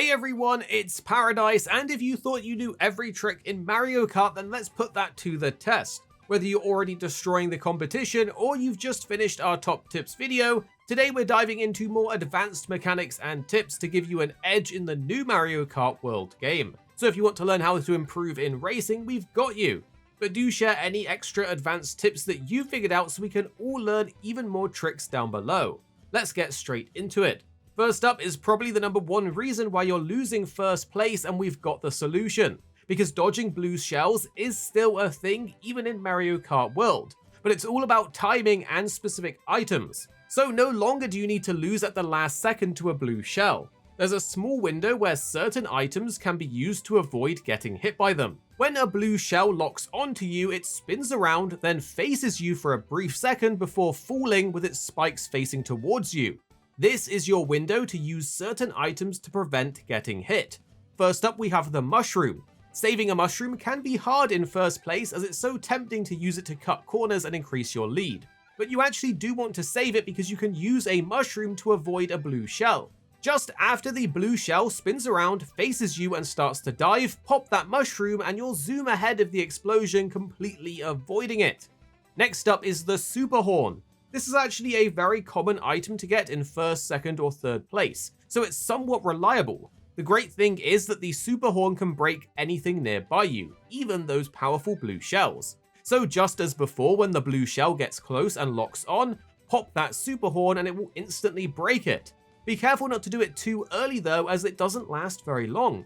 Hey everyone, it's Paradise, and if you thought you knew every trick in Mario Kart, then let's put that to the test. Whether you're already destroying the competition or you've just finished our top tips video, today we're diving into more advanced mechanics and tips to give you an edge in the new Mario Kart World game. So if you want to learn how to improve in racing, we've got you. But do share any extra advanced tips that you figured out so we can all learn even more tricks down below. Let's get straight into it. First up is probably the number one reason why you're losing first place, and we've got the solution. Because dodging blue shells is still a thing even in Mario Kart World, but it's all about timing and specific items. So no longer do you need to lose at the last second to a blue shell. There's a small window where certain items can be used to avoid getting hit by them. When a blue shell locks onto you, it spins around, then faces you for a brief second before falling with its spikes facing towards you. This is your window to use certain items to prevent getting hit. First up, we have the mushroom. Saving a mushroom can be hard in first place as it's so tempting to use it to cut corners and increase your lead. But you actually do want to save it because you can use a mushroom to avoid a blue shell. Just after the blue shell spins around, faces you and starts to dive, pop that mushroom and you'll zoom ahead of the explosion, completely avoiding it. Next up is the super horn. This is actually a very common item to get in first, second, or third place, so it's somewhat reliable. The great thing is that the super horn can break anything nearby you, even those powerful blue shells. So just as before, when the blue shell gets close and locks on, pop that super horn and it will instantly break it. Be careful not to do it too early though, as it doesn't last very long.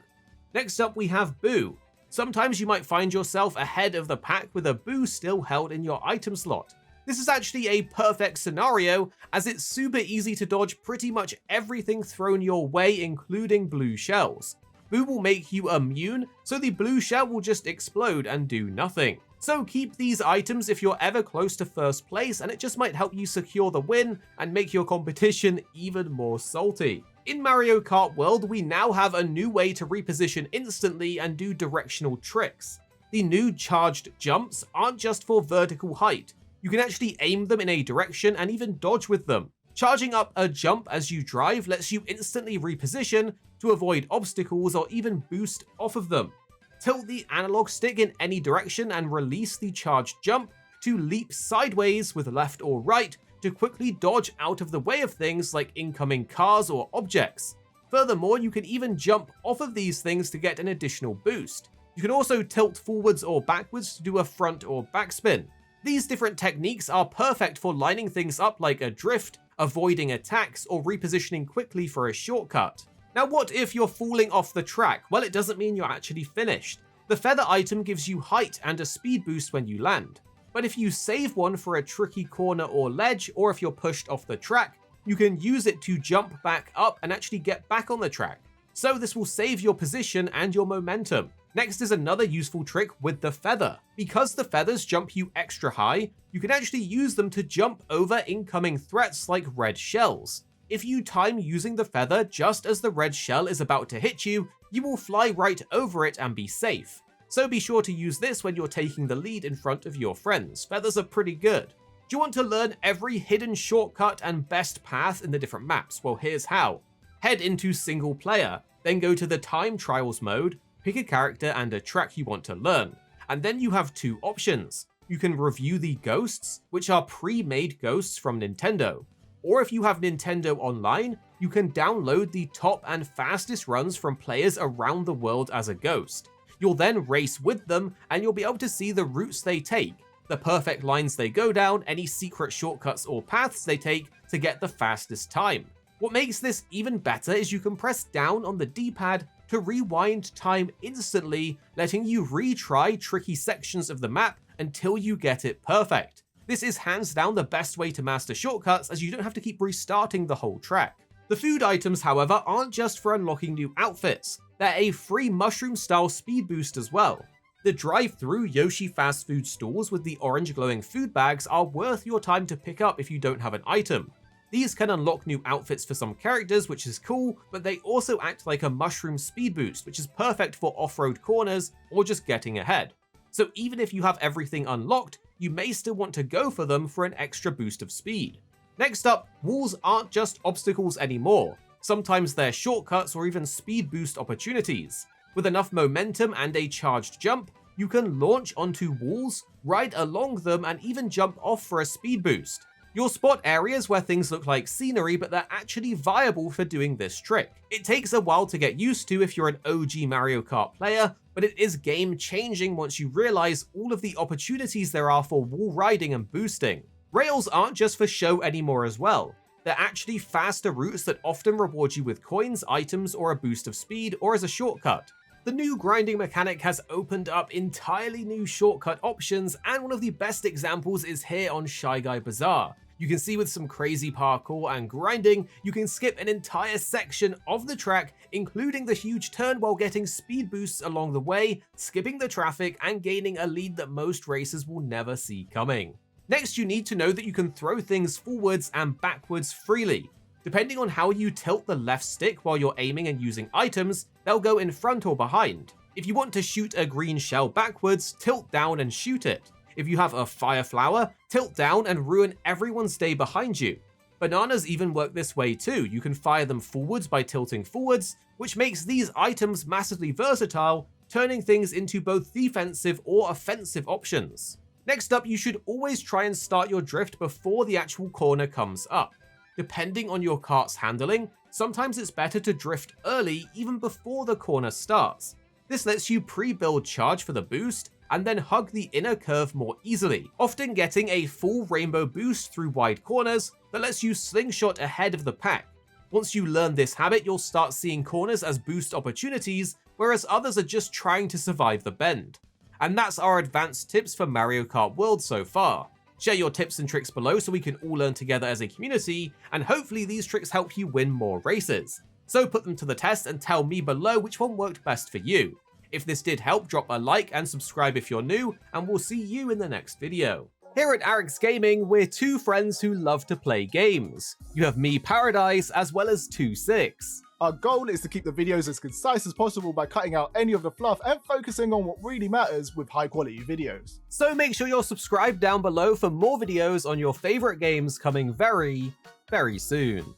Next up we have Boo. Sometimes you might find yourself ahead of the pack with a Boo still held in your item slot. This is actually a perfect scenario, as it's super easy to dodge pretty much everything thrown your way, including blue shells. Boo will make you immune, so the blue shell will just explode and do nothing. So keep these items if you're ever close to first place, and it just might help you secure the win and make your competition even more salty. In Mario Kart World, we now have a new way to reposition instantly and do directional tricks. The new charged jumps aren't just for vertical height. You can actually aim them in a direction and even dodge with them. Charging up a jump as you drive lets you instantly reposition to avoid obstacles or even boost off of them. Tilt the analog stick in any direction and release the charged jump to leap sideways with left or right to quickly dodge out of the way of things like incoming cars or objects. Furthermore, you can even jump off of these things to get an additional boost. You can also tilt forwards or backwards to do a front or backspin. These different techniques are perfect for lining things up like a drift, avoiding attacks, or repositioning quickly for a shortcut. Now what if you're falling off the track? Well, it doesn't mean you're actually finished. The feather item gives you height and a speed boost when you land. But if you save one for a tricky corner or ledge, or if you're pushed off the track, you can use it to jump back up and actually get back on the track. So this will save your position and your momentum. Next is another useful trick with the feather. Because the feathers jump you extra high, you can actually use them to jump over incoming threats like red shells. If you time using the feather just as the red shell is about to hit you, you will fly right over it and be safe. So be sure to use this when you're taking the lead in front of your friends. Feathers are pretty good. Do you want to learn every hidden shortcut and best path in the different maps? Well, here's how. Head into single player, then go to the time trials mode, pick a character and a track you want to learn, and then you have two options. You can review the ghosts, which are pre-made ghosts from Nintendo, or if you have Nintendo Online, you can download the top and fastest runs from players around the world as a ghost. You'll then race with them and you'll be able to see the routes they take, the perfect lines they go down, any secret shortcuts or paths they take to get the fastest time. What makes this even better is you can press down on the D-pad to rewind time instantly, letting you retry tricky sections of the map until you get it perfect. This is hands down the best way to master shortcuts, as you don't have to keep restarting the whole track. The food items, however, aren't just for unlocking new outfits. They're a free mushroom-style speed boost as well. The drive-through Yoshi fast food stalls with the orange glowing food bags are worth your time to pick up if you don't have an item. These can unlock new outfits for some characters, which is cool, but they also act like a mushroom speed boost, which is perfect for off-road corners or just getting ahead. So even if you have everything unlocked, you may still want to go for them for an extra boost of speed. Next up, walls aren't just obstacles anymore. Sometimes they're shortcuts or even speed boost opportunities. With enough momentum and a charged jump, you can launch onto walls, ride along them, and even jump off for a speed boost. You'll spot areas where things look like scenery, but they're actually viable for doing this trick. It takes a while to get used to if you're an OG Mario Kart player, but it is game-changing once you realize all of the opportunities there are for wall riding and boosting. Rails aren't just for show anymore as well. They're actually faster routes that often reward you with coins, items, or a boost of speed, or as a shortcut. The new grinding mechanic has opened up entirely new shortcut options, and one of the best examples is here on Shy Guy Bazaar. You can see with some crazy parkour and grinding, you can skip an entire section of the track, including the huge turn, while getting speed boosts along the way, skipping the traffic, and gaining a lead that most racers will never see coming. Next, you need to know that you can throw things forwards and backwards freely. Depending on how you tilt the left stick while you're aiming and using items, they'll go in front or behind. If you want to shoot a green shell backwards, tilt down and shoot it. If you have a fire flower, tilt down and ruin everyone's day behind you. Bananas even work this way too. You can fire them forwards by tilting forwards, which makes these items massively versatile, turning things into both defensive or offensive options. Next up, you should always try and start your drift before the actual corner comes up. Depending on your kart's handling, sometimes it's better to drift early even before the corner starts. This lets you pre-build charge for the boost and then hug the inner curve more easily, often getting a full rainbow boost through wide corners that lets you slingshot ahead of the pack. Once you learn this habit, you'll start seeing corners as boost opportunities, whereas others are just trying to survive the bend. And that's our advanced tips for Mario Kart World so far. Share your tips and tricks below so we can all learn together as a community, and hopefully these tricks help you win more races. So put them to the test and tell me below which one worked best for you. If this did help, drop a like and subscribe if you're new, and we'll see you in the next video. Here at Arekkz Gaming, we're two friends who love to play games. You have me, Paradise, as well as 26. Our goal is to keep the videos as concise as possible by cutting out any of the fluff and focusing on what really matters with high quality videos. So make sure you're subscribed down below for more videos on your favorite games coming very, very soon.